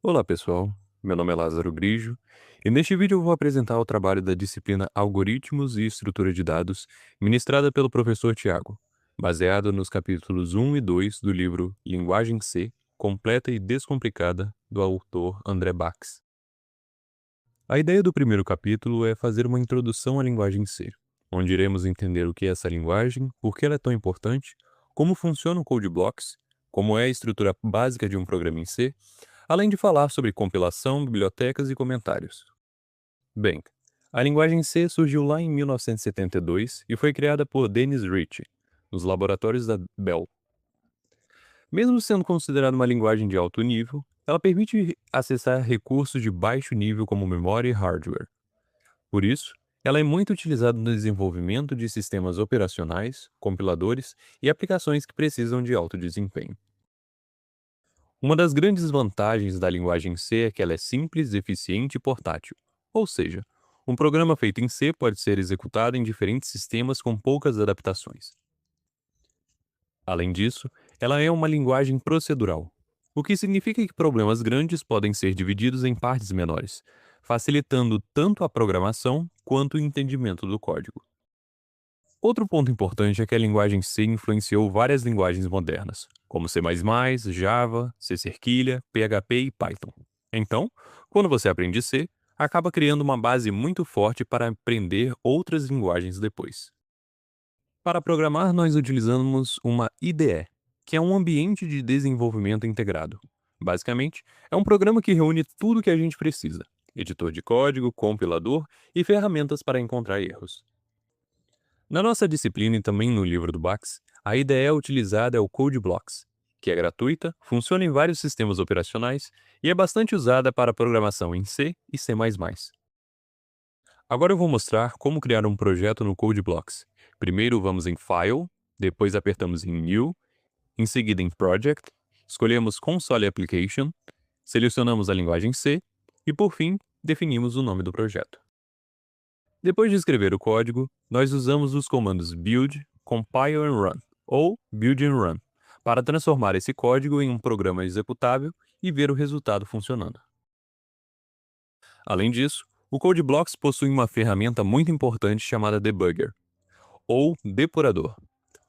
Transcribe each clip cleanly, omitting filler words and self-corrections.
Olá pessoal, meu nome é Lázaro Grijo e neste vídeo eu vou apresentar o trabalho da disciplina Algoritmos e Estrutura de Dados, ministrada pelo professor Tiago, baseado nos capítulos 1 e 2 do livro Linguagem C, Completa e Descomplicada, do autor André Bax. A ideia do primeiro capítulo é fazer uma introdução à linguagem C, onde iremos entender o que é essa linguagem, por que ela é tão importante, como funciona o Code Blocks, como é a estrutura básica de um programa em C, além de falar sobre compilação, bibliotecas e comentários. Bem, a linguagem C surgiu lá em 1972 e foi criada por Dennis Ritchie, nos laboratórios da Bell. Mesmo sendo considerada uma linguagem de alto nível, ela permite acessar recursos de baixo nível como memória e hardware. Por isso, ela é muito utilizada no desenvolvimento de sistemas operacionais, compiladores e aplicações que precisam de alto desempenho. Uma das grandes vantagens da linguagem C é que ela é simples, eficiente e portátil. Ou seja, um programa feito em C pode ser executado em diferentes sistemas com poucas adaptações. Além disso, ela é uma linguagem procedural, o que significa que problemas grandes podem ser divididos em partes menores, facilitando tanto a programação quanto o entendimento do código. Outro ponto importante é que a linguagem C influenciou várias linguagens modernas, como C++, Java, C Cerquilha, PHP e Python. Então, quando você aprende C, acaba criando uma base muito forte para aprender outras linguagens depois. Para programar, nós utilizamos uma IDE, que é um ambiente de desenvolvimento integrado. Basicamente, é um programa que reúne tudo o que a gente precisa: editor de código, compilador e ferramentas para encontrar erros. Na nossa disciplina e também no livro do Bax, a IDE utilizada é o Code Blocks, que é gratuita, funciona em vários sistemas operacionais e é bastante usada para programação em C e C++. Agora eu vou mostrar como criar um projeto no Code Blocks. Primeiro vamos em File, depois apertamos em New, em seguida em Project, escolhemos Console Application, selecionamos a linguagem C e, por fim, definimos o nome do projeto. Depois de escrever o código, nós usamos os comandos build, compile and run, ou build and run, para transformar esse código em um programa executável e ver o resultado funcionando. Além disso, o Code Blocks possui uma ferramenta muito importante chamada debugger, ou depurador.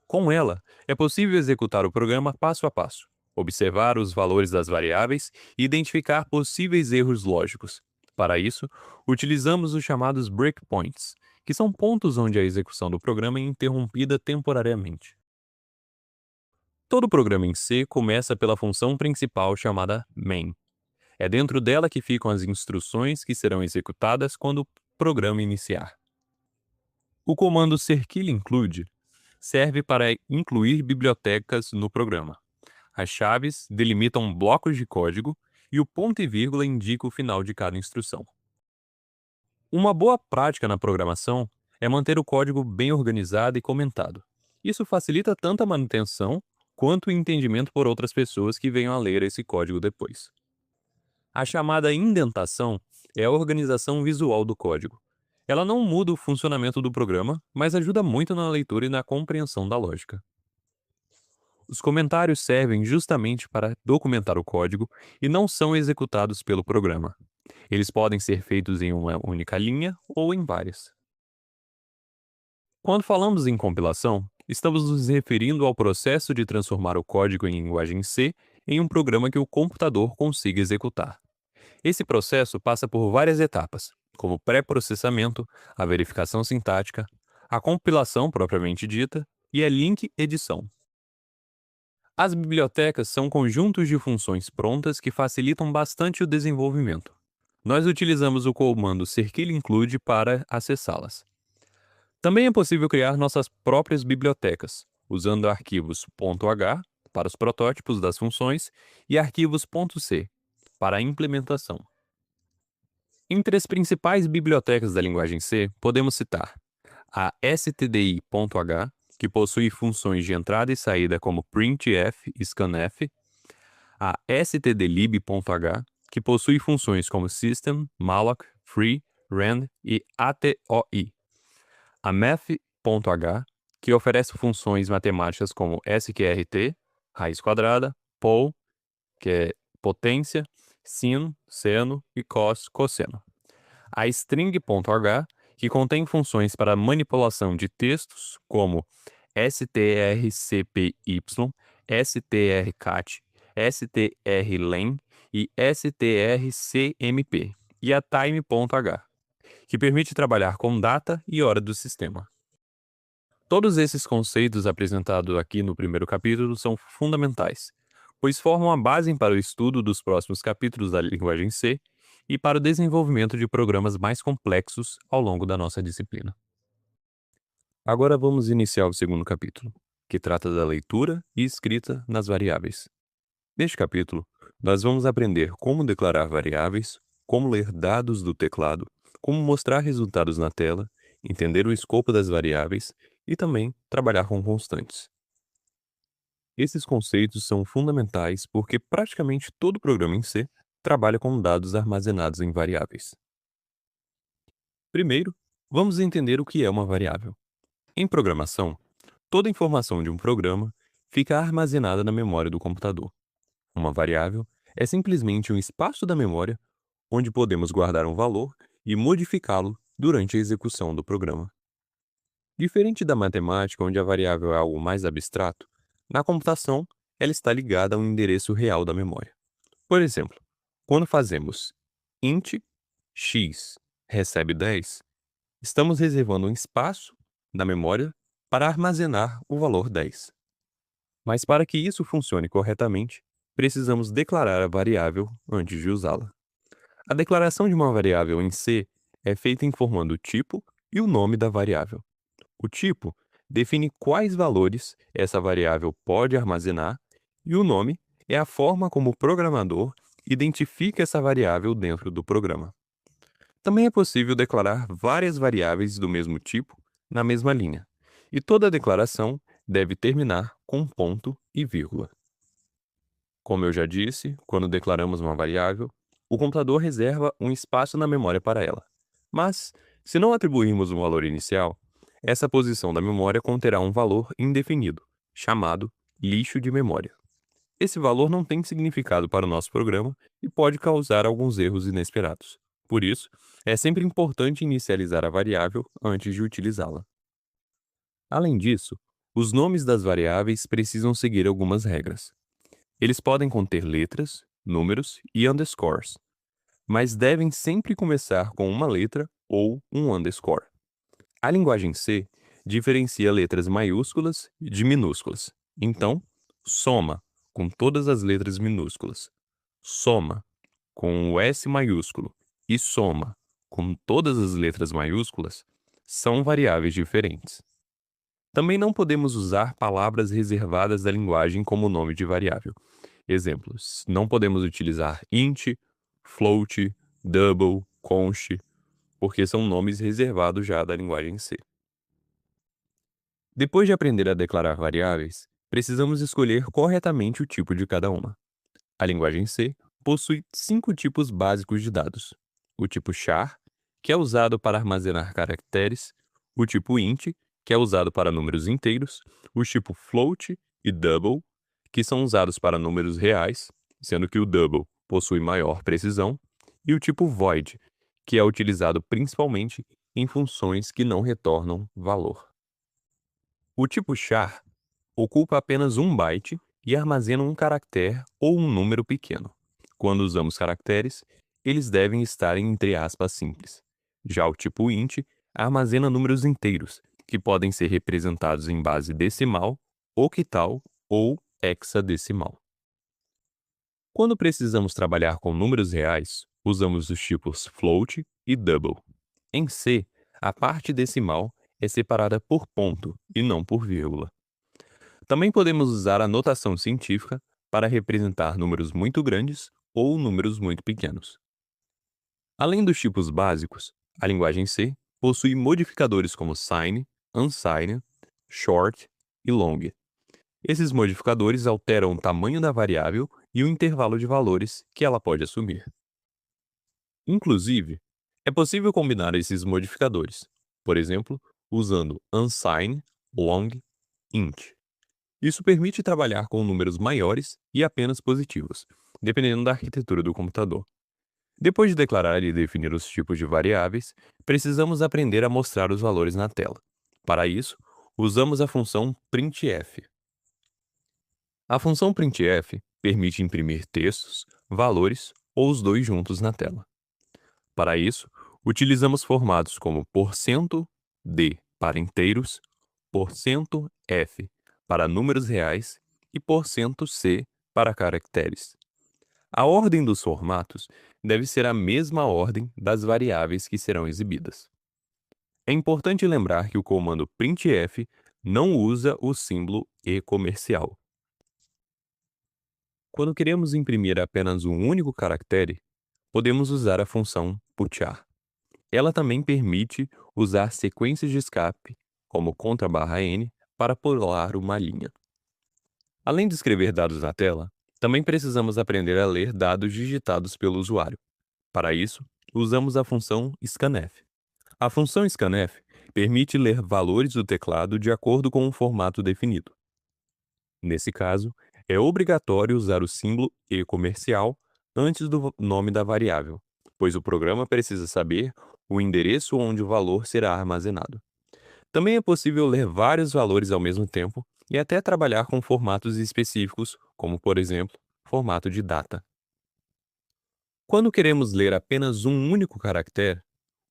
Com ela, é possível executar o programa passo a passo, observar os valores das variáveis e identificar possíveis erros lógicos. Para isso, utilizamos os chamados breakpoints, que são pontos onde a execução do programa é interrompida temporariamente. Todo programa em C começa pela função principal chamada main. É dentro dela que ficam as instruções que serão executadas quando o programa iniciar. O comando cerquilha-include serve para incluir bibliotecas no programa. As chaves delimitam blocos de código e o ponto e vírgula indica o final de cada instrução. Uma boa prática na programação é manter o código bem organizado e comentado. Isso facilita tanto a manutenção quanto o entendimento por outras pessoas que venham a ler esse código depois. A chamada indentação é a organização visual do código. Ela não muda o funcionamento do programa, mas ajuda muito na leitura e na compreensão da lógica. Os comentários servem justamente para documentar o código e não são executados pelo programa. Eles podem ser feitos em uma única linha ou em várias. Quando falamos em compilação, estamos nos referindo ao processo de transformar o código em linguagem C em um programa que o computador consiga executar. Esse processo passa por várias etapas, como o pré-processamento, a verificação sintática, a compilação propriamente dita e a link-edição. As bibliotecas são conjuntos de funções prontas que facilitam bastante o desenvolvimento. Nós utilizamos o comando cerquilha-include para acessá-las. Também é possível criar nossas próprias bibliotecas, usando arquivos .h para os protótipos das funções e arquivos .c para a implementação. Entre as principais bibliotecas da linguagem C, podemos citar a stdi.h, que possui funções de entrada e saída como printf e scanf, a stdlib.h, que possui funções como system, malloc, free, rand e atoi, a math.h, que oferece funções matemáticas como sqrt, raiz quadrada, pol, que é potência, sin, seno e cos, cosseno. A string.h, que contém funções para manipulação de textos, como strcpy, strcat, strlen e strcmp, e a time.h, que permite trabalhar com data e hora do sistema. Todos esses conceitos apresentados aqui no primeiro capítulo são fundamentais, pois formam a base para o estudo dos próximos capítulos da linguagem C e para o desenvolvimento de programas mais complexos ao longo da nossa disciplina. Agora vamos iniciar o segundo capítulo, que trata da leitura e escrita nas variáveis. Neste capítulo, nós vamos aprender como declarar variáveis, como ler dados do teclado, como mostrar resultados na tela, entender o escopo das variáveis e também trabalhar com constantes. Esses conceitos são fundamentais porque praticamente todo programa em C trabalha com dados armazenados em variáveis. Primeiro, vamos entender o que é uma variável. Em programação, toda informação de um programa fica armazenada na memória do computador. Uma variável é simplesmente um espaço da memória onde podemos guardar um valor e modificá-lo durante a execução do programa. Diferente da matemática, onde a variável é algo mais abstrato, na computação ela está ligada a um endereço real da memória. Por exemplo, quando fazemos int x recebe 10, estamos reservando um espaço da memória para armazenar o valor 10. Mas para que isso funcione corretamente, precisamos declarar a variável antes de usá-la. A declaração de uma variável em C é feita informando o tipo e o nome da variável. O tipo define quais valores essa variável pode armazenar e o nome é a forma como o programador identifica essa variável dentro do programa. Também é possível declarar várias variáveis do mesmo tipo na mesma linha, e toda declaração deve terminar com ponto e vírgula. Como eu já disse, quando declaramos uma variável, o computador reserva um espaço na memória para ela. Mas, se não atribuirmos um valor inicial, essa posição da memória conterá um valor indefinido, chamado lixo de memória. Esse valor não tem significado para o nosso programa e pode causar alguns erros inesperados. Por isso, é sempre importante inicializar a variável antes de utilizá-la. Além disso, os nomes das variáveis precisam seguir algumas regras. Eles podem conter letras, números e underscores, mas devem sempre começar com uma letra ou um underscore. A linguagem C diferencia letras maiúsculas de minúsculas. Então, soma com todas as letras minúsculas, soma com o S maiúsculo e soma com todas as letras maiúsculas são variáveis diferentes. Também não podemos usar palavras reservadas da linguagem como nome de variável. Exemplos: não podemos utilizar int, float, double, const, porque são nomes reservados já da linguagem C. Depois de aprender a declarar variáveis, precisamos escolher corretamente o tipo de cada uma. A linguagem C possui 5 tipos básicos de dados: o tipo char, que é usado para armazenar caracteres, o tipo int, que é usado para números inteiros, o tipo float e double, que são usados para números reais, sendo que o double possui maior precisão, e o tipo void, que é utilizado principalmente em funções que não retornam valor. O tipo char ocupa apenas um byte e armazena um caractere ou um número pequeno. Quando usamos caracteres, eles devem estar em entre aspas simples. Já o tipo int armazena números inteiros, que podem ser representados em base decimal, octal ou hexadecimal. Quando precisamos trabalhar com números reais, usamos os tipos float e double. Em C, a parte decimal é separada por ponto e não por vírgula. Também podemos usar a notação científica para representar números muito grandes ou números muito pequenos. Além dos tipos básicos, a linguagem C possui modificadores como sign, unsign, short e long. Esses modificadores alteram o tamanho da variável e o intervalo de valores que ela pode assumir. Inclusive, é possível combinar esses modificadores, por exemplo, usando unsign, long, int. Isso permite trabalhar com números maiores e apenas positivos, dependendo da arquitetura do computador. Depois de declarar e definir os tipos de variáveis, precisamos aprender a mostrar os valores na tela. Para isso, usamos a função printf. A função printf permite imprimir textos, valores ou os dois juntos na tela. Para isso, utilizamos formatos como %d para inteiros, %f para números reais e %c para caracteres. A ordem dos formatos deve ser a mesma ordem das variáveis que serão exibidas. É importante lembrar que o comando printf não usa o símbolo e comercial. Quando queremos imprimir apenas um único caractere, podemos usar a função putchar. Ela também permite usar sequências de escape, como *n, para pular uma linha. Além de escrever dados na tela, também precisamos aprender a ler dados digitados pelo usuário. Para isso, usamos a função scanf. A função scanf permite ler valores do teclado de acordo com um formato definido. Nesse caso, é obrigatório usar o símbolo e comercial antes do nome da variável, pois o programa precisa saber o endereço onde o valor será armazenado. Também é possível ler vários valores ao mesmo tempo e até trabalhar com formatos específicos, como, por exemplo, formato de data. Quando queremos ler apenas um único caractere,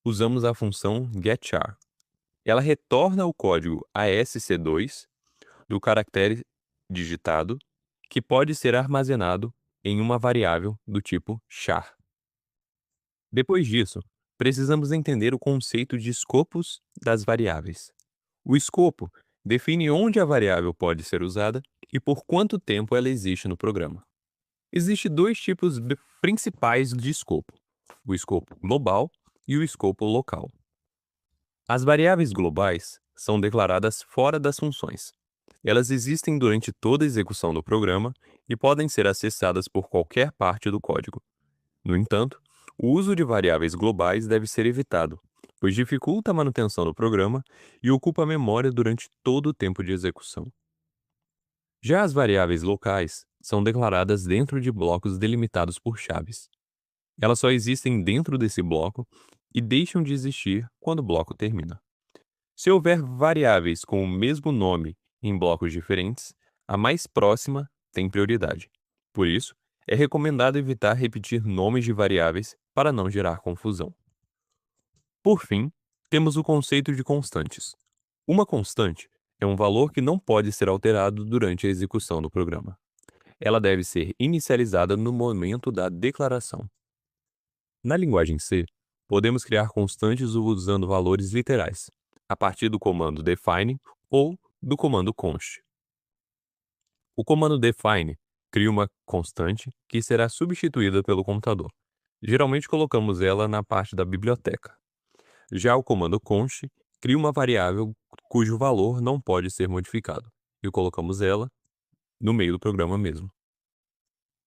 usamos a função getChar. Ela retorna o código ASC2 do caractere digitado, que pode ser armazenado em uma variável do tipo char. Depois disso, precisamos entender o conceito de escopos das variáveis. O escopo define onde a variável pode ser usada e por quanto tempo ela existe no programa. Existem dois tipos principais de escopo: o escopo global e o escopo local. As variáveis globais são declaradas fora das funções. Elas existem durante toda a execução do programa e podem ser acessadas por qualquer parte do código. No entanto, o uso de variáveis globais deve ser evitado, pois dificulta a manutenção do programa e ocupa a memória durante todo o tempo de execução. Já as variáveis locais são declaradas dentro de blocos delimitados por chaves. Elas só existem dentro desse bloco e deixam de existir quando o bloco termina. Se houver variáveis com o mesmo nome em blocos diferentes, a mais próxima tem prioridade. Por isso, é recomendado evitar repetir nomes de variáveis para não gerar confusão. Por fim, temos o conceito de constantes. Uma constante é um valor que não pode ser alterado durante a execução do programa. Ela deve ser inicializada no momento da declaração. Na linguagem C, podemos criar constantes usando valores literais, a partir do comando define ou do comando const. O comando define cria uma constante que será substituída pelo computador. Geralmente colocamos ela na parte da biblioteca. Já o comando const cria uma variável cujo valor não pode ser modificado, e colocamos ela no meio do programa mesmo.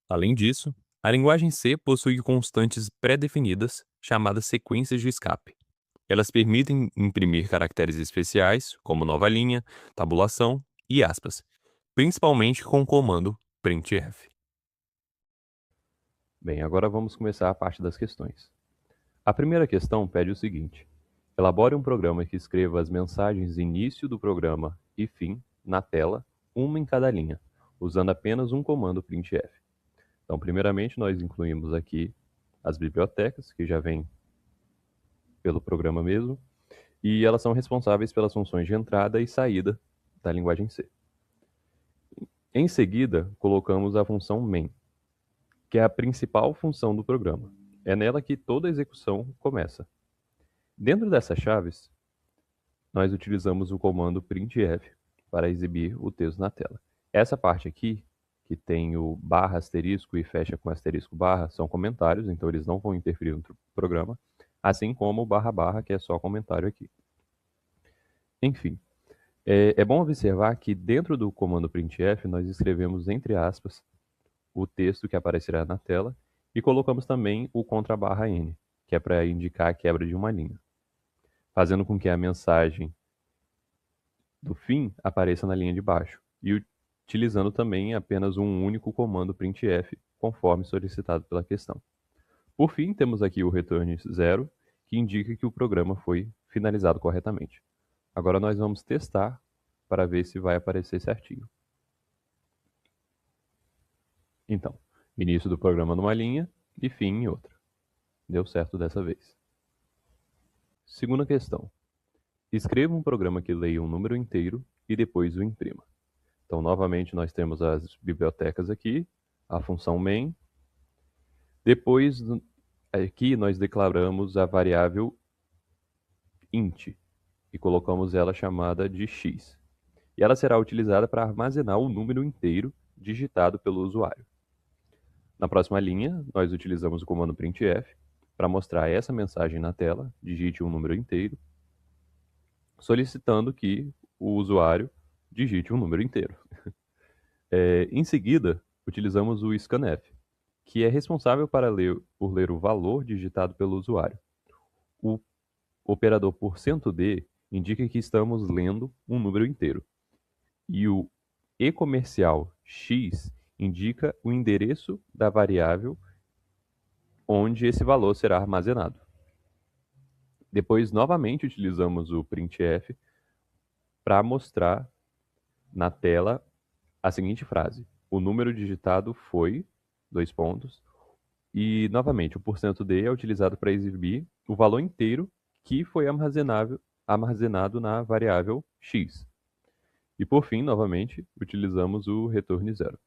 Além disso, a linguagem C possui constantes pré-definidas chamadas sequências de escape. Elas permitem imprimir caracteres especiais, como nova linha, tabulação e aspas, principalmente com o comando printf. Bem, agora vamos começar a parte das questões. A primeira questão pede o seguinte: elabore um programa que escreva as mensagens início do programa e fim na tela, uma em cada linha, usando apenas um comando printf. Então, primeiramente, nós incluímos aqui as bibliotecas, que já vêm pelo programa mesmo, e elas são responsáveis pelas funções de entrada e saída da linguagem C. Em seguida, colocamos a função main, que é a principal função do programa. É nela que toda a execução começa. Dentro dessas chaves, nós utilizamos o comando printf para exibir o texto na tela. Essa parte aqui, que tem o barra asterisco e fecha com asterisco barra, são comentários, então eles não vão interferir no programa, assim como o barra barra, que é só comentário aqui. Enfim, é bom observar que dentro do comando printf nós escrevemos entre aspas o texto que aparecerá na tela e colocamos também o _ n, que é para indicar a quebra de uma linha, fazendo com que a mensagem do fim apareça na linha de baixo e utilizando também apenas um único comando printf conforme solicitado pela questão. Por fim, temos aqui o return 0, que indica que o programa foi finalizado corretamente. Agora nós vamos testar para ver se vai aparecer certinho. Então, início do programa numa linha e fim em outra. Deu certo dessa vez. Segunda questão. Escreva um programa que leia um número inteiro e depois o imprima. Então, novamente, nós temos as bibliotecas aqui, a função main. Depois, aqui nós declaramos a variável int e colocamos ela chamada de x. E ela será utilizada para armazenar o número inteiro digitado pelo usuário. Na próxima linha, nós utilizamos o comando printf para mostrar essa mensagem na tela, digite um número inteiro, solicitando que o usuário digite um número inteiro. Em seguida, utilizamos o scanf, que é responsável por ler o valor digitado pelo usuário. O operador %d indica que estamos lendo um número inteiro. E o e-comercial x indica o endereço da variável onde esse valor será armazenado. Depois, novamente, utilizamos o printf para mostrar na tela a seguinte frase: o número digitado foi, dois pontos, e, novamente, o %d é utilizado para exibir o valor inteiro que foi armazenado na variável x. E, por fim, novamente, utilizamos o return 0.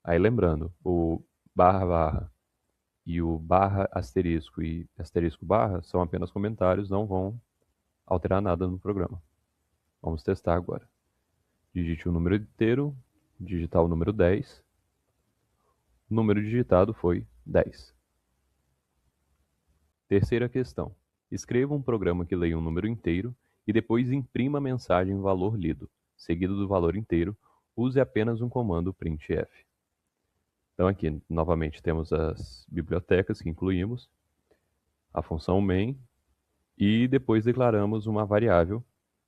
Aí, lembrando, o barra barra e o barra asterisco e asterisco barra são apenas comentários, não vão alterar nada no programa. Vamos testar agora. Digite o número inteiro, digitar o número 10. O número digitado foi 10. Terceira questão. Escreva um programa que leia um número inteiro e depois imprima a mensagem valor lido, seguido do valor inteiro. Use apenas um comando printf. Então aqui, novamente, temos as bibliotecas que incluímos, a função main, e depois declaramos uma variável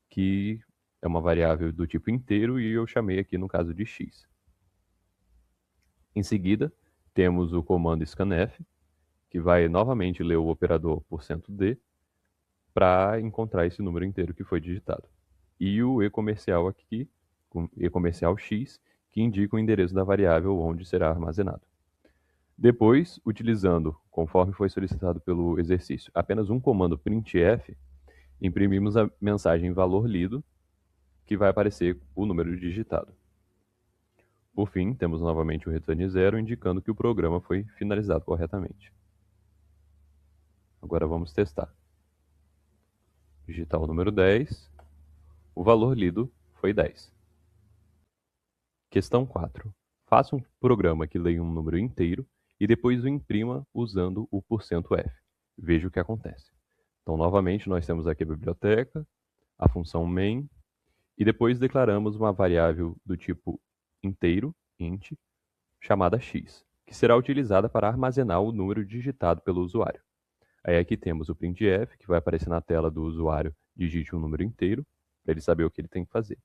que é uma variável do tipo inteiro e eu chamei aqui no caso de x. Em seguida, temos o comando scanf, que vai novamente ler o operador %d para encontrar esse número inteiro que foi digitado. E o e-comercial aqui, com e-comercial x, que indica o endereço da variável onde será armazenado. Depois, utilizando, conforme foi solicitado pelo exercício, apenas um comando printf, imprimimos a mensagem valor lido, que vai aparecer o número digitado. Por fim, temos novamente o return 0, indicando que o programa foi finalizado corretamente. Agora vamos testar. Digitar o número 10, o valor lido foi 10. Questão 4. Faça um programa que leia um número inteiro e depois o imprima usando o %f. Veja o que acontece. Então, novamente, nós temos aqui a biblioteca, a função main, e depois declaramos uma variável do tipo inteiro, int, chamada x, que será utilizada para armazenar o número digitado pelo usuário. Aí aqui temos o printf, que vai aparecer na tela do usuário, digite um número inteiro, para ele saber o que ele tem que fazer.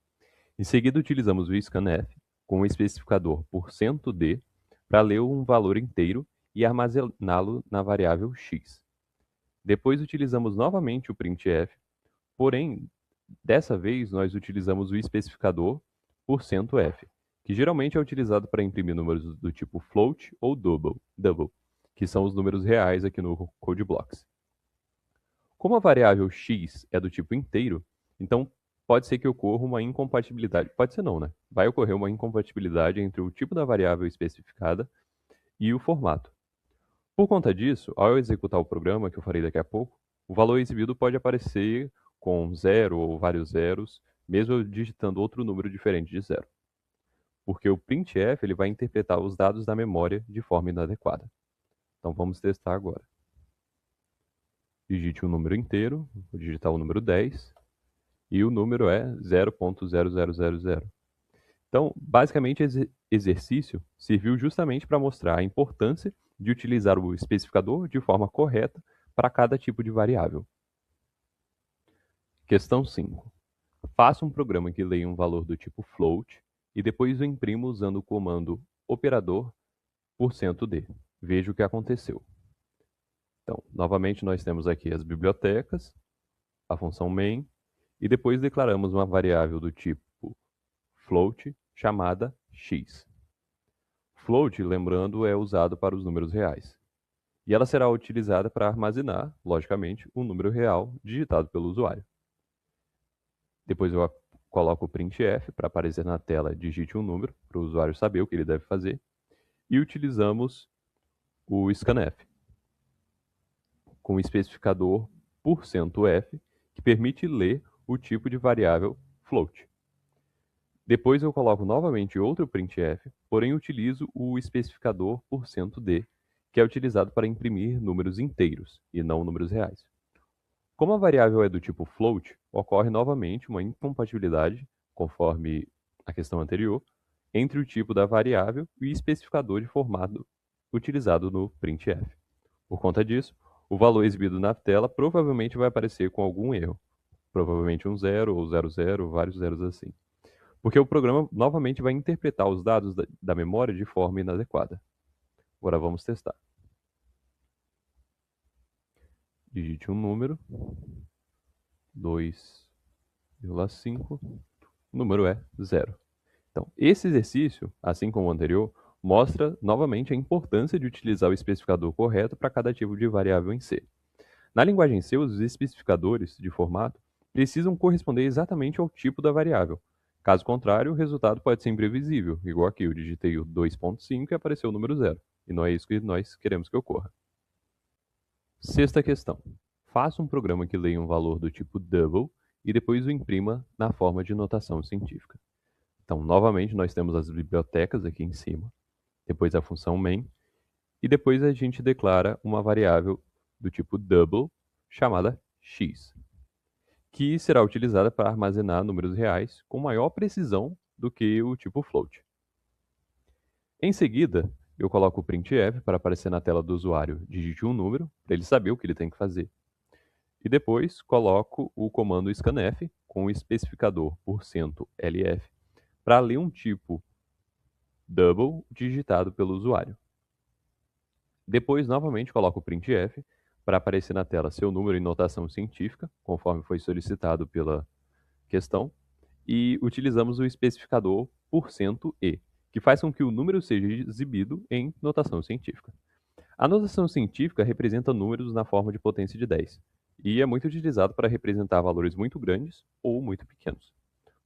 Em seguida, utilizamos o scanf com o especificador %d para ler um valor inteiro e armazená-lo na variável x. Depois utilizamos novamente o printf, porém, dessa vez nós utilizamos o especificador %f, que geralmente é utilizado para imprimir números do tipo float ou double, que são os números reais aqui no CodeBlocks. Como a variável x é do tipo inteiro, então pode ser que ocorra uma incompatibilidade. Pode ser não, né? Vai ocorrer uma incompatibilidade entre o tipo da variável especificada e o formato. Por conta disso, ao executar o programa, que eu farei daqui a pouco, o valor exibido pode aparecer com 0 ou vários zeros, mesmo eu digitando outro número diferente de 0. Porque o printf ele vai interpretar os dados da memória de forma inadequada. Então vamos testar agora. Digite um número inteiro, vou digitar o número 10, e o número é 0.0000. Então, basicamente, esse exercício serviu justamente para mostrar a importância de utilizar o especificador de forma correta para cada tipo de variável. Questão 5. Faça um programa que leia um valor do tipo float e depois o imprima usando o comando operador %d. Veja o que aconteceu. Então, novamente, nós temos aqui as bibliotecas, a função main, e depois declaramos uma variável do tipo float chamada x. Float, lembrando, é usado para os números reais. E ela será utilizada para armazenar, logicamente, um número real digitado pelo usuário. Depois eu coloco o printf para aparecer na tela, digite um número, para o usuário saber o que ele deve fazer. E utilizamos o scanf, com o especificador %f, que permite ler o tipo de variável float. Depois eu coloco novamente outro printf, porém utilizo o especificador %d, que é utilizado para imprimir números inteiros e não números reais. Como a variável é do tipo float, ocorre novamente uma incompatibilidade, conforme a questão anterior, entre o tipo da variável e o especificador de formato utilizado no printf. Por conta disso, o valor exibido na tela provavelmente vai aparecer com algum erro, provavelmente um 0 ou 00, vários zeros assim, porque o programa novamente vai interpretar os dados da memória de forma inadequada. Agora vamos testar. Digite um número, 2,5, o número é 0. Então, esse exercício, assim como o anterior, mostra novamente a importância de utilizar o especificador correto para cada tipo de variável em C. Na linguagem C, os especificadores de formato precisam corresponder exatamente ao tipo da variável. Caso contrário, o resultado pode ser imprevisível, igual aqui, eu digitei o 2.5 e apareceu o número 0. E não é isso que nós queremos que ocorra. Sexta questão. Faça um programa que leia um valor do tipo double e depois o imprima na forma de notação científica. Então, novamente, nós temos as bibliotecas aqui em cima, depois a função main, e depois a gente declara uma variável do tipo double, chamada x, que será utilizada para armazenar números reais com maior precisão do que o tipo float. Em seguida, eu coloco o printf para aparecer na tela do usuário, digite um número, para ele saber o que ele tem que fazer. E depois coloco o comando scanf com o especificador %lf para ler um tipo double digitado pelo usuário. Depois, novamente, coloco o printf para aparecer na tela seu número em notação científica, conforme foi solicitado pela questão, e utilizamos o especificador %e, que faz com que o número seja exibido em notação científica. A notação científica representa números na forma de potência de 10, e é muito utilizado para representar valores muito grandes ou muito pequenos.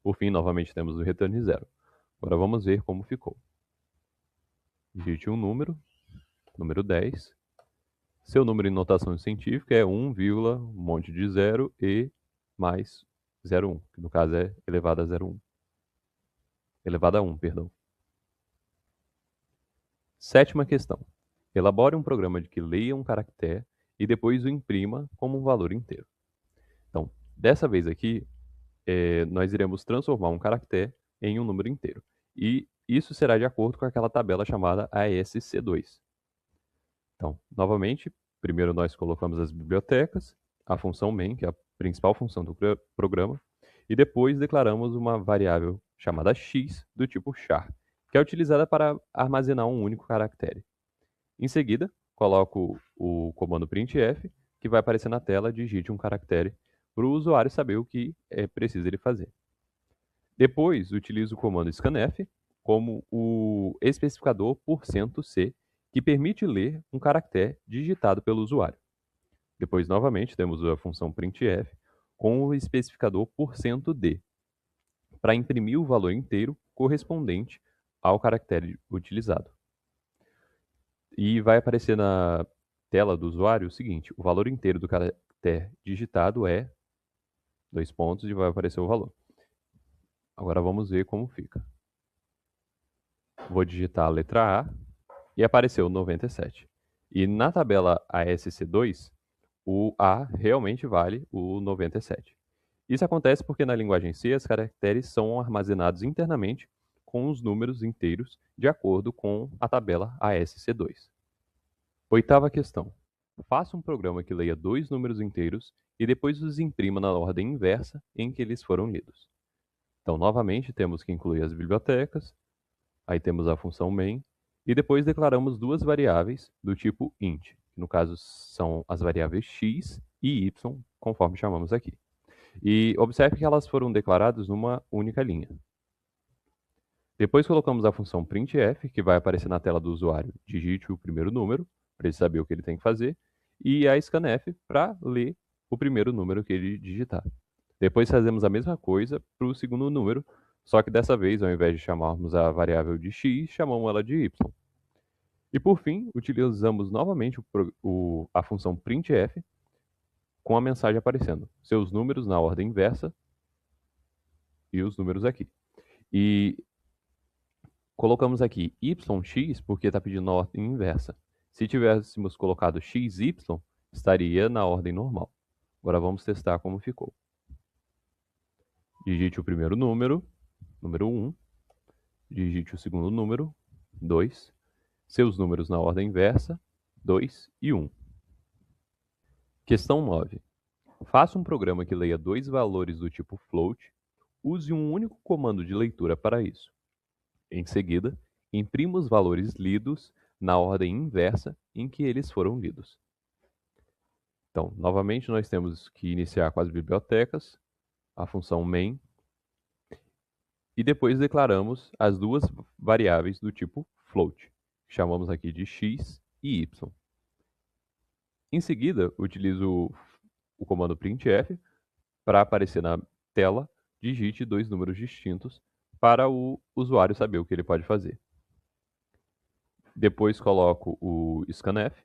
Por fim, novamente temos o return 0. Agora vamos ver como ficou. Digite um número 10. Seu número em notação científica é 1, um monte de 0 e mais 0,1, que no caso é elevado a 0,1. Elevado a 1, perdão. Sétima questão. Elabore um programa de que leia um caractere e depois o imprima como um valor inteiro. Então, dessa vez aqui, nós iremos transformar um caractere em um número inteiro. E isso será de acordo com aquela tabela chamada ASC2. Então, novamente, primeiro nós colocamos as bibliotecas, a função main, que é a principal função do programa, e depois declaramos uma variável chamada x do tipo char, que é utilizada para armazenar um único caractere. Em seguida, coloco o comando printf, que vai aparecer na tela, digite um caractere para o usuário saber o que é preciso ele fazer. Depois, utilizo o comando scanf como o especificador %c, que permite ler um caractere digitado pelo usuário. Depois, novamente, temos a função printf com o especificador %d, para imprimir o valor inteiro correspondente ao caractere utilizado. E vai aparecer na tela do usuário o seguinte: o valor inteiro do caractere digitado é 2 pontos e vai aparecer o valor. Agora vamos ver como fica. Vou digitar a letra A e apareceu 97. E na tabela ASC2, o A realmente vale o 97. Isso acontece porque na linguagem C os caracteres são armazenados internamente com os números inteiros de acordo com a tabela ASC2. Oitava questão. Faça um programa que leia dois números inteiros e depois os imprima na ordem inversa em que eles foram lidos. Então, novamente, temos que incluir as bibliotecas, aí temos a função main, E depois declaramos duas variáveis do tipo int, que no caso são as variáveis x e y, conforme chamamos aqui. E observe que elas foram declaradas numa única linha. Depois colocamos a função printf, que vai aparecer na tela do usuário, digite o primeiro número, para ele saber o que ele tem que fazer, e a scanf para ler o primeiro número que ele digitar. Depois fazemos a mesma coisa para o segundo número, só que dessa vez, ao invés de chamarmos a variável de x, chamamos ela de y. E por fim, utilizamos novamente a função printf com a mensagem aparecendo, seus números na ordem inversa e os números aqui. E colocamos aqui yx porque está pedindo na ordem inversa. Se tivéssemos colocado xy, estaria na ordem normal. Agora vamos testar como ficou. Digite o primeiro número 1. Digite o segundo número, 2. Seus números na ordem inversa, 2 e 1. Questão 9. Faça um programa que leia dois valores do tipo float. Use um único comando de leitura para isso. Em seguida, imprima os valores lidos na ordem inversa em que eles foram lidos. Então, novamente, nós temos que iniciar com as bibliotecas, a função main, e depois declaramos as duas variáveis do tipo float, que chamamos aqui de x e y. Em seguida, utilizo o comando printf para aparecer na tela, digite dois números distintos para o usuário saber o que ele pode fazer. Depois coloco o scanf,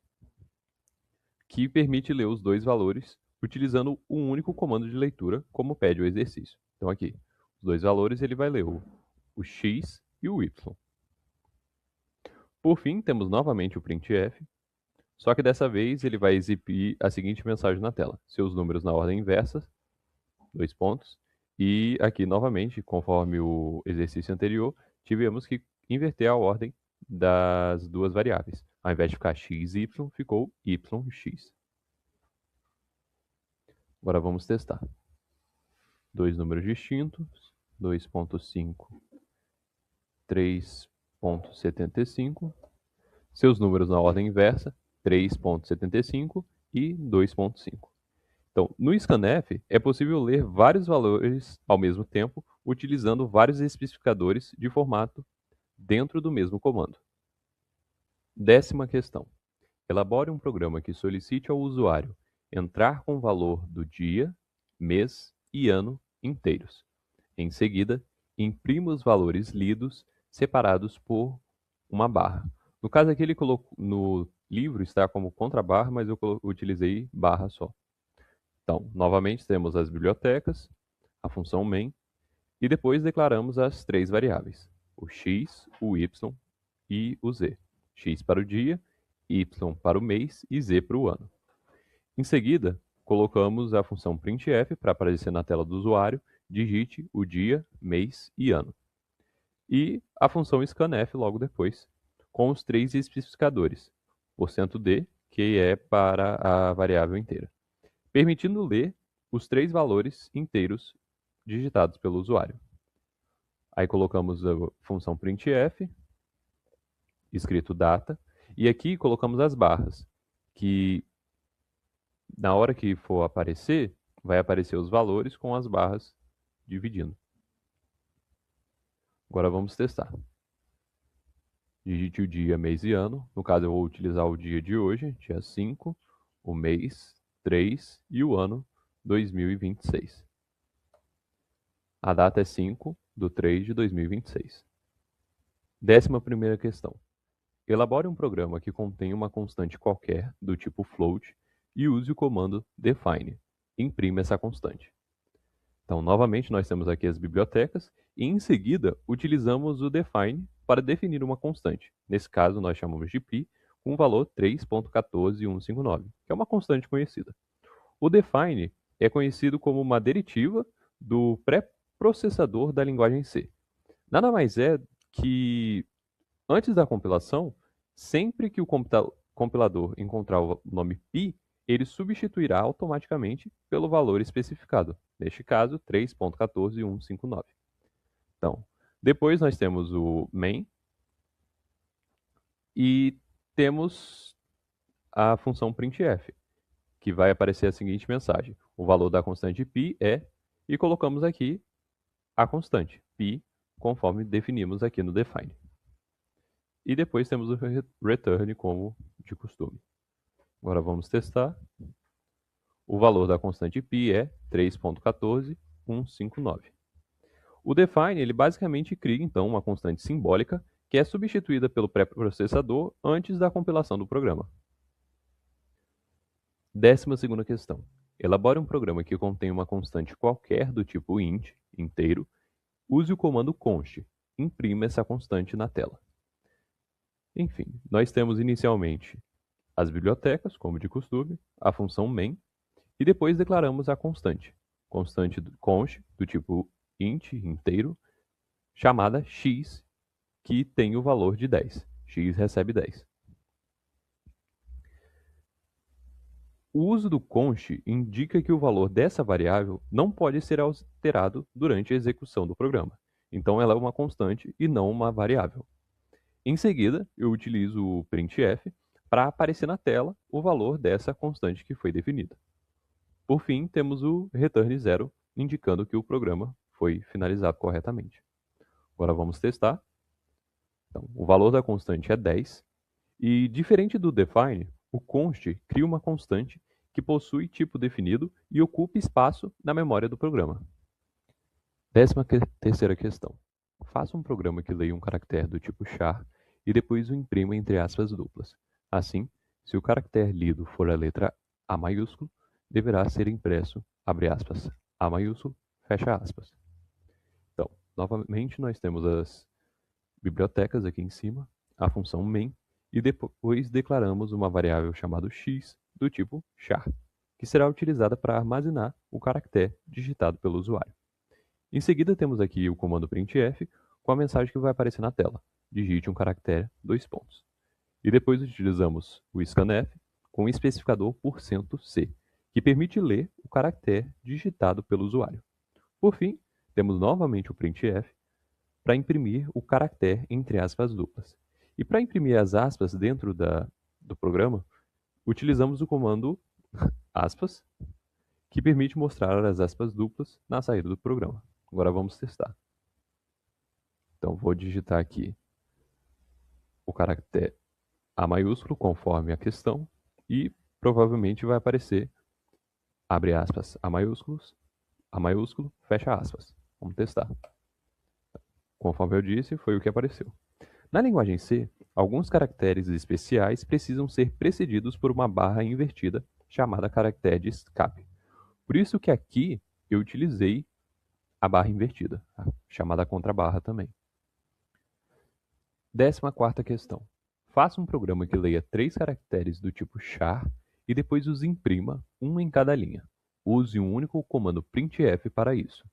que permite ler os dois valores utilizando um único comando de leitura, como pede o exercício. Então aqui, os dois valores ele vai ler o x e o y. Por fim, temos novamente o printf, só que dessa vez ele vai exibir a seguinte mensagem na tela: seus números na ordem inversa, dois pontos, e aqui novamente, conforme o exercício anterior, tivemos que inverter a ordem das duas variáveis. Ao invés de ficar x e y, ficou yx. Agora vamos testar. Dois números distintos, 2.5, 3.75. Seus números na ordem inversa, 3.75 e 2.5. Então, no scanf, é possível ler vários valores ao mesmo tempo, utilizando vários especificadores de formato dentro do mesmo comando. 10ª questão. Elabore um programa que solicite ao usuário entrar com o valor do dia, mês e ano inteiros. Em seguida, imprima os valores lidos separados por uma barra. No caso aqui, ele colocou no livro está como contrabarra, mas eu utilizei barra só. Então, novamente temos as bibliotecas, a função main, e depois declaramos as três variáveis, o x, o y e o z. X para o dia, y para o mês e z para o ano. Em seguida, colocamos a função printf para aparecer na tela do usuário, digite o dia, mês e ano. E a função scanf logo depois, com os três especificadores, %d, que é para a variável inteira, permitindo ler os três valores inteiros digitados pelo usuário. Aí colocamos a função printf, escrito data, e aqui colocamos as barras, que na hora que for aparecer, vai aparecer os valores com as barras dividindo. Agora vamos testar. Digite o dia, mês e ano. No caso, eu vou utilizar o dia de hoje, dia 5, o mês 3 e o ano 2026. A data é 5/3/2026. 11ª questão. Elabore um programa que contém uma constante qualquer do tipo float e use o comando define. Imprima essa constante. Então, novamente, nós temos aqui as bibliotecas e, em seguida, utilizamos o define para definir uma constante. Nesse caso, nós chamamos de pi, com o valor 3.14159, que é uma constante conhecida. O define é conhecido como uma derivativa do pré-processador da linguagem C. Nada mais é que, antes da compilação, sempre que o compilador encontrar o nome pi, ele substituirá automaticamente pelo valor especificado, neste caso 3.14159. Então, depois nós temos o main, E temos a função printf, que vai aparecer a seguinte mensagem: o valor da constante π é, e colocamos aqui a constante π, conforme definimos aqui no define. E depois temos o return como de costume. Agora vamos testar. O valor da constante π é 3.14159. O define, ele basicamente cria então uma constante simbólica que é substituída pelo pré-processador antes da compilação do programa. 12ª questão. Elabore um programa que contém uma constante qualquer do tipo int, inteiro. Use o comando const. Imprima essa constante na tela. Enfim, nós temos inicialmente as bibliotecas, como de costume, a função main, e depois declaramos a constante const do tipo int, inteiro, chamada x, que tem o valor de 10. X recebe 10. O uso do const indica que o valor dessa variável não pode ser alterado durante a execução do programa. Então ela é uma constante e não uma variável. Em seguida, eu utilizo o printf para aparecer na tela o valor dessa constante que foi definida. Por fim, temos o return 0, indicando que o programa foi finalizado corretamente. Agora vamos testar. Então, o valor da constante é 10, e diferente do define, o const cria uma constante que possui tipo definido e ocupa espaço na memória do programa. 13ª questão. Faça um programa que leia um caractere do tipo char e depois o imprima entre aspas duplas. Assim, se o caractere lido for a letra A maiúsculo, deverá ser impresso, abre aspas, A maiúsculo, fecha aspas. Então, novamente nós temos as bibliotecas aqui em cima, a função main, e depois declaramos uma variável chamada x do tipo char, que será utilizada para armazenar o caractere digitado pelo usuário. Em seguida temos aqui o comando printf com a mensagem que vai aparecer na tela: digite um caractere, dois pontos. E depois utilizamos o scanf com o especificador %c, que permite ler o caractere digitado pelo usuário. Por fim, temos novamente o printf para imprimir o caractere entre aspas duplas. E para imprimir as aspas dentro do programa, utilizamos o comando aspas, que permite mostrar as aspas duplas na saída do programa. Agora vamos testar. Então vou digitar aqui o caractere A maiúsculo conforme a questão e provavelmente vai aparecer, abre aspas, A maiúsculo, fecha aspas. Vamos testar. Conforme eu disse, foi o que apareceu. Na linguagem C, alguns caracteres especiais precisam ser precedidos por uma barra invertida, chamada caractere de escape. Por isso que aqui eu utilizei a barra invertida, chamada contrabarra também. 14ª questão. Faça um programa que leia 3 caracteres do tipo char e depois os imprima, um em cada linha. Use um único comando printf para isso.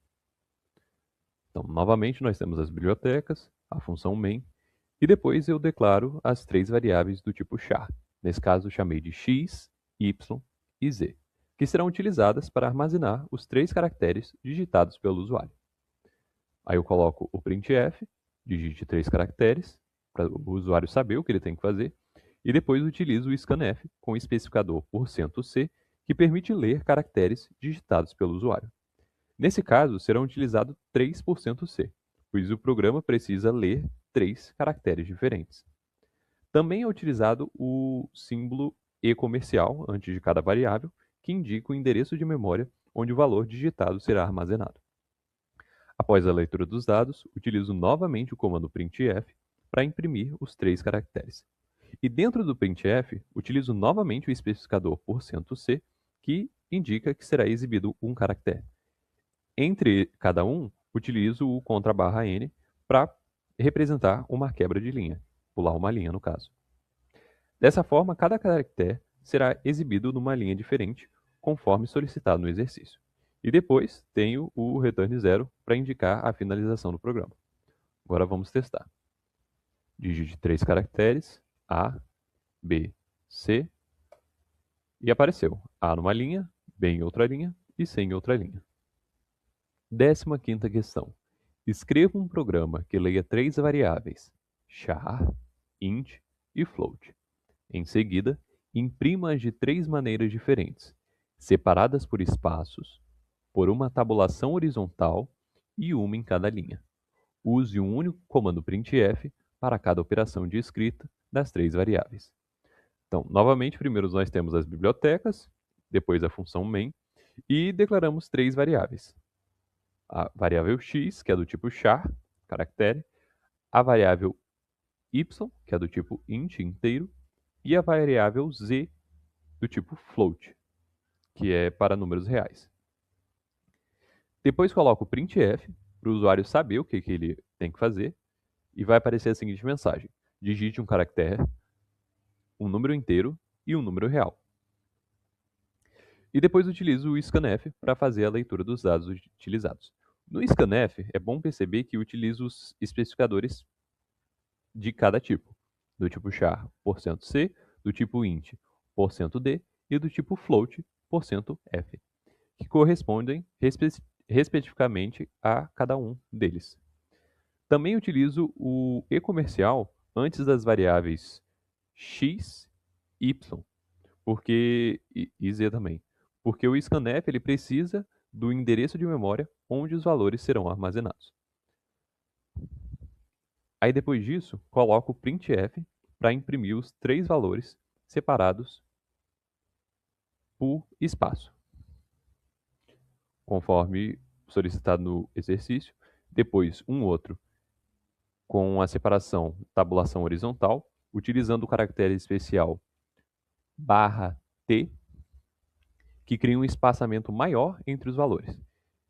Então, novamente, nós temos as bibliotecas, a função main, e depois eu declaro as 3 variáveis do tipo char. Nesse caso, chamei de x, y e z, que serão utilizadas para armazenar os 3 caracteres digitados pelo usuário. Aí eu coloco o printf, digite 3 caracteres, para o usuário saber o que ele tem que fazer, e depois utilizo o scanf com o especificador %c, que permite ler caracteres digitados pelo usuário. Nesse caso, serão utilizados 3%c, pois o programa precisa ler 3 caracteres diferentes. Também é utilizado o símbolo e comercial antes de cada variável, que indica o endereço de memória onde o valor digitado será armazenado. Após a leitura dos dados, utilizo novamente o comando printf para imprimir os 3 caracteres. E dentro do printf, utilizo novamente o especificador %c, que indica que será exibido um caractere. Entre cada um, utilizo o _n para representar uma quebra de linha, pular uma linha no caso. Dessa forma, cada caractere será exibido numa linha diferente, conforme solicitado no exercício. E depois tenho o return 0 para indicar a finalização do programa. Agora vamos testar. Digite 3 caracteres, A, B, C, e apareceu A numa linha, B em outra linha e C em outra linha. 15ª questão. Escreva um programa que leia 3 variáveis, char, int e float. Em seguida, imprima-as de 3 maneiras diferentes, separadas por espaços, por uma tabulação horizontal e uma em cada linha. Use um único comando printf para cada operação de escrita das 3 variáveis. Então, novamente, primeiro nós temos as bibliotecas, depois a função main, e declaramos 3 variáveis. A variável x, que é do tipo char, caractere, a variável y, que é do tipo int, inteiro, e a variável z, do tipo float, que é para números reais. Depois coloco o printf, para o usuário saber o que ele tem que fazer, e vai aparecer a seguinte mensagem: digite um caractere, um número inteiro e um número real. E depois utilizo o scanf para fazer a leitura dos dados utilizados. No scanf, é bom perceber que utilizo os especificadores de cada tipo, do tipo char %c, do tipo int %d e do tipo float %f, que correspondem respectivamente a cada um deles. Também utilizo o e-comercial antes das variáveis x, y, e z também, porque o scanf ele precisa do endereço de memória onde os valores serão armazenados. Aí depois disso, coloco o printf para imprimir os 3 valores separados por espaço, conforme solicitado no exercício. Depois um outro com a separação tabulação horizontal, utilizando o caractere especial /t, que cria um espaçamento maior entre os valores.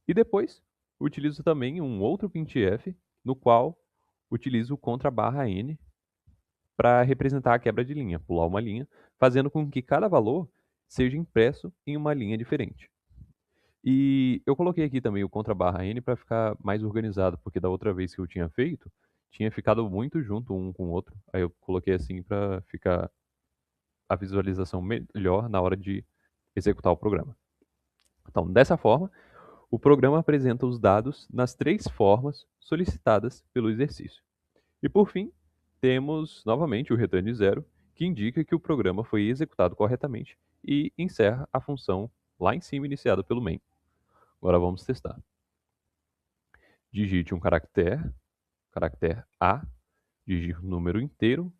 E depois, utilizo também um outro printf, no qual utilizo o contra /n para representar a quebra de linha, pular uma linha, fazendo com que cada valor seja impresso em uma linha diferente. E eu coloquei aqui também o contra /n para ficar mais organizado, porque da outra vez que eu tinha feito, tinha ficado muito junto um com o outro. Aí eu coloquei assim para ficar a visualização melhor na hora de executar o programa. Então, dessa forma, o programa apresenta os dados nas 3 formas solicitadas pelo exercício. E por fim, temos novamente o return de zero, que indica que o programa foi executado corretamente e encerra a função lá em cima iniciada pelo main. Agora vamos testar. Digite um caractere A, digite o número inteiro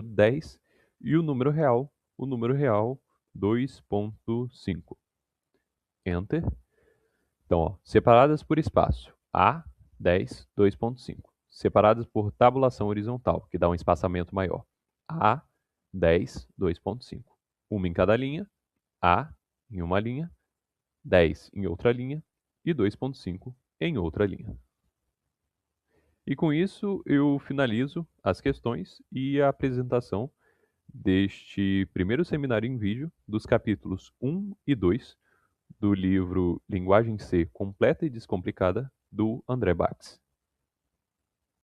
10, e o número real 2.5. Enter. Então, ó, separadas por espaço, A, 10, 2.5. Separadas por tabulação horizontal, que dá um espaçamento maior. A, 10, 2.5. Uma em cada linha, A em uma linha, 10 em outra linha e 2.5 em outra linha. E com isso eu finalizo as questões e a apresentação deste primeiro seminário em vídeo dos capítulos 1 e 2 do livro Linguagem C Completa e Descomplicada, do André Bax.